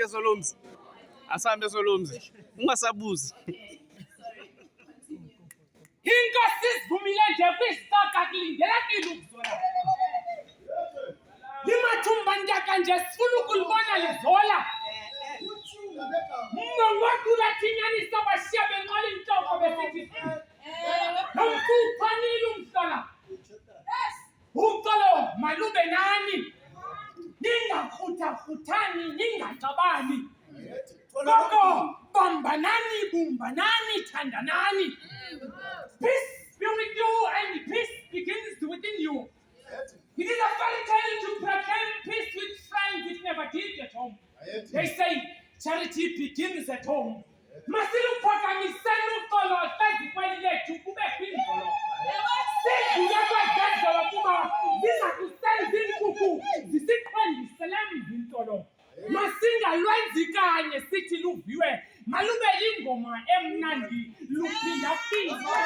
Solomzi asambe Solomzi ungasabuzi inkosi sivumile nje kwisitoka kulindela kilukuzona limathumba ntaka nje sifuna ukulibona lizola mngongotula thinyanisa bashiya benqola inhloko besithi nomfuphanile umhlola uxolo malube nani ningakhuthakhutani ningaxabani koko bumbanani thandanani. Peace be with you and peace begins within you. It is a fairy tale to proclaim peace with friends it never did at home. They say charity begins at home. Masiluphakamiseni uxolo hlezi kweli lethu kube kwindlolo. Singulakwazezela kuba zizakusenza inkukhu zisiqhendisele mzintolo. Masingalwenzi kanye sithi luviwe malube ingoma emnandi luphindaphinda.